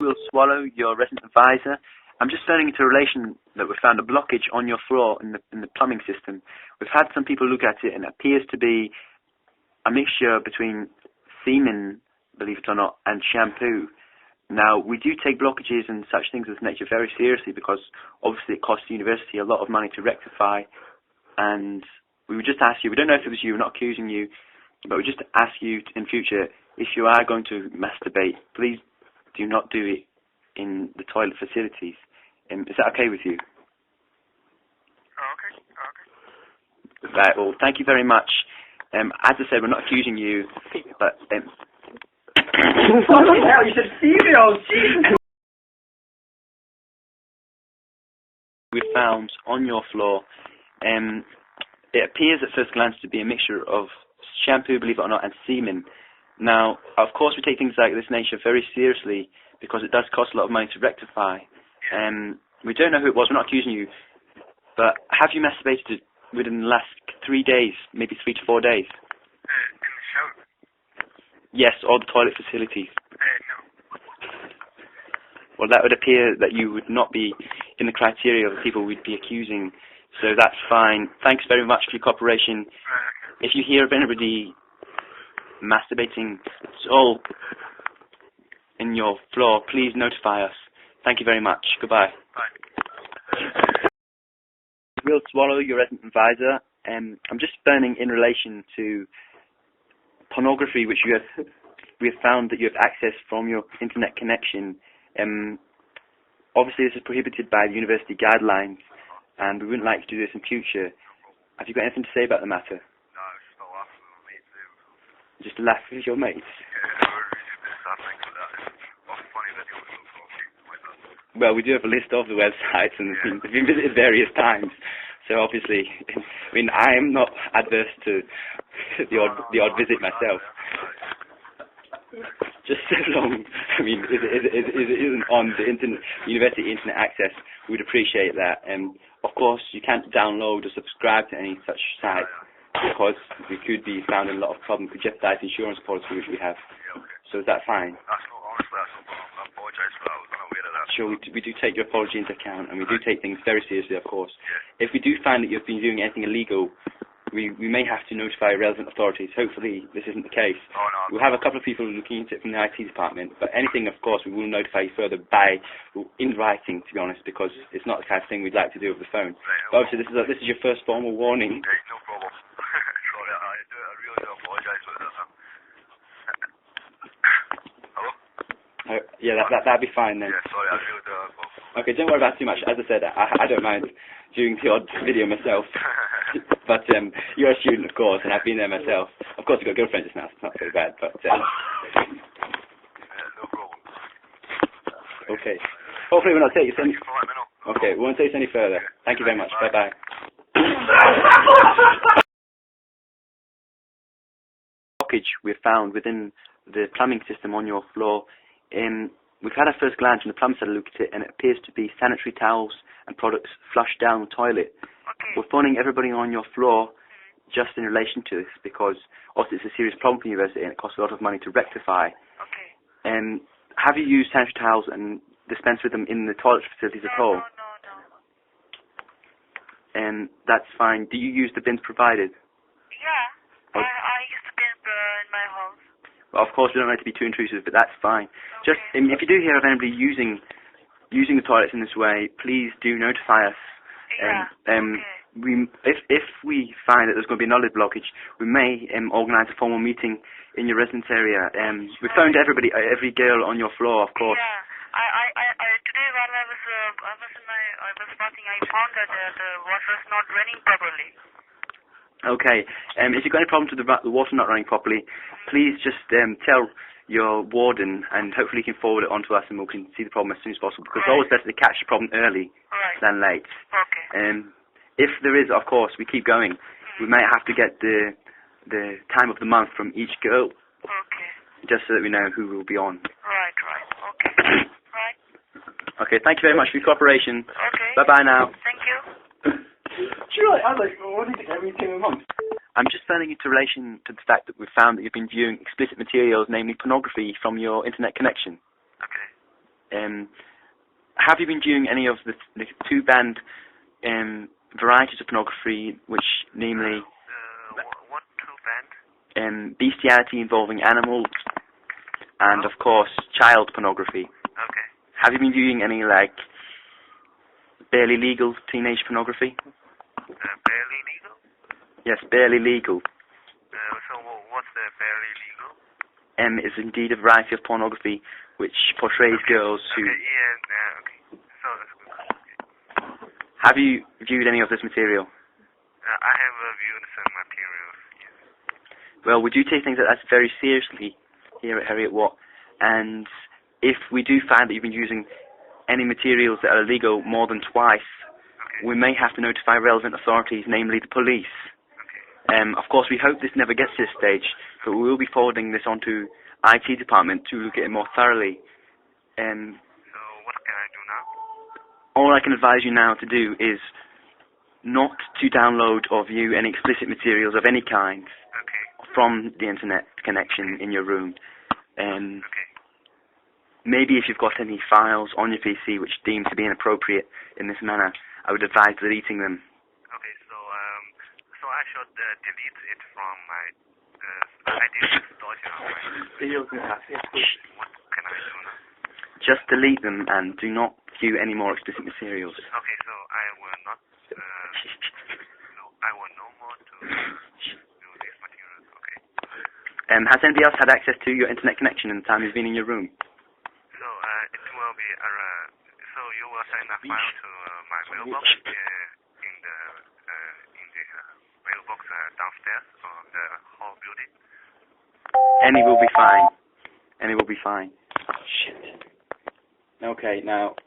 Will Swallow, your resident advisor. I'm just phoning into relation that we found a blockage on your floor in the plumbing system. We've had some people look at it and it appears to be a mixture between semen, believe it or not, and shampoo. Now, we do take blockages and such things of this nature very seriously because obviously it costs the university a lot of money to rectify, and we would just ask you, we don't know if it was you, we're not accusing you, but we just ask you in future, if you are going to masturbate, please do not do it in the toilet facilities. Is that okay with you? Okay. Right, well, thank you very much. As I said, we're not accusing you, but... Fucking hell, you said female, Jesus! We found on your floor, it appears at first glance to be a mixture of shampoo, believe it or not, and semen. Now, of course, we take things like this nature very seriously because it does cost a lot of money to rectify. We don't know who it was, we're not accusing you, but have you masturbated within the last 3 days, maybe 3 to 4 days? In the shower? Yes, or the toilet facilities? No. Well, that would appear that you would not be in the criteria of the people we'd be accusing, so that's fine. Thanks very much for your cooperation. If you hear of anybody masturbating at all in your floor, please notify us. Thank you very much. Goodbye. Bye. Will Swallow, your resident advisor. I'm just phoning in relation to pornography which we have found that you have access from your internet connection. Obviously this is prohibited by the university guidelines and we wouldn't like to do this in future. Have you got anything to say about the matter? No, it's just a laugh with my mates do. Just a laugh with your mates? Yeah, we're really just sad things like that. It's funny videos and stuff like that. Well, we do have a list of the websites and they've been visited various times. So obviously, I mean, I am not adverse to the odd visit myself. Just so long, I mean, it isn't on the university internet access, we'd appreciate that. Of course, you can't download or subscribe to any such site because we could be found in a lot of problems, could jeopardize the insurance policy which we have. Yeah, okay. So is that fine? That's not, honestly, that's not problem. I apologise for that. I was unaware of that. Sure, we do take your apology into account, and we do take things very seriously, of course. Yeah. If we do find that you've been doing anything illegal, we may have to notify relevant authorities. Hopefully, this isn't the case. Oh, no. We'll have a couple of people looking into it from the IT department, but anything, of course, we will notify you further in writing, to be honest, because it's not the kind of thing we'd like to do over the phone. Right, But obviously, this is your first formal warning. Right, no problem. Sorry, I really do apologise for that. Hello? Yeah, that'd be fine then. Yeah, sorry, I really do apologise. Okay, don't worry about it too much. As I said, I don't mind doing the odd video myself. But you're a student, of course, and I've been there myself. Of course, you've got girlfriends just now, so it's not very bad, but... no problem. Okay. Hopefully we'll not take you any... Thank you for letting me know. Okay, we won't take you any further. Thank you very much. Bye-bye. Blockage we've found within the plumbing system on your floor. We've had a first glance and the plumber said a look at it, and it appears to be sanitary towels and products flushed down the toilet. Okay. We're phoning everybody on your floor just in relation to this because obviously it's a serious problem for the university and it costs a lot of money to rectify. Okay. Have you used sanitary towels and dispensed with them in the toilet facilities at all? No. That's fine. Do you use the bins provided? Yeah. Oh. I used to get in my house. Well, of course, we don't want it to be too intrusive, but that's fine. Okay. Just if you do hear of anybody using the toilets in this way, please do notify us. Yeah. If we find that there's going to be another blockage, we may organise a formal meeting in your residence area. We phoned every girl on your floor, of course. Yeah. I today while I was bathing, I found that the water is not running properly. Okay. If you've got any problems with the water not running properly, please just tell your warden, and hopefully you can forward it on to us, and we can see the problem as soon as possible. Because it's always better to catch the problem early than late. Okay. If there is, of course, we keep going. We might have to get the time of the month from each girl. Okay. Just so that we know who will be on. Right. Okay. Right. Okay. Thank you very much for your cooperation. Okay. Bye bye now. Thank you. Sure, I was like, what do you think every 2 months? I'm just phoning into relation to the fact that we've found that you've been viewing explicit materials, namely pornography, from your internet connection. Okay. Have you been viewing any of the two banned varieties of pornography, which namely What two band? bestiality involving animals and, of course, child pornography? Okay. Have you been viewing any, like, barely legal teenage pornography? Barely legal? Yes, barely legal. So what's the barely legal? Is indeed a variety of pornography which portrays girls who... Okay, yeah, okay. So, okay. Have you viewed any of this material? I have viewed some materials, yes. Well, we do take things like that very seriously here at Heriot Watt, and if we do find that you've been using any materials that are illegal more than twice, Okay. we may have to notify relevant authorities, namely the police. Okay. Of course, we hope this never gets to this stage, but we will be forwarding this on to IT department to look at it more thoroughly. So what can I do now? All I can advise you now to do is not to download or view any explicit materials of any kind Okay. from the internet connection in your room. Okay. Maybe if you've got any files on your PC which deem to be inappropriate in this manner, I would advise deleting them. Okay, so I should delete it from my, I didn't store it on my, what can I do now? Just delete them and do not view any more explicit materials. Okay, so I will not, I will no more to do these materials, okay? Has anybody else had access to your internet connection in the time you've been in your room? So it will be, so you will send a file to my mailbox in the mailbox downstairs on the whole building? Any will be fine. Any will be fine. Shit. Okay, now...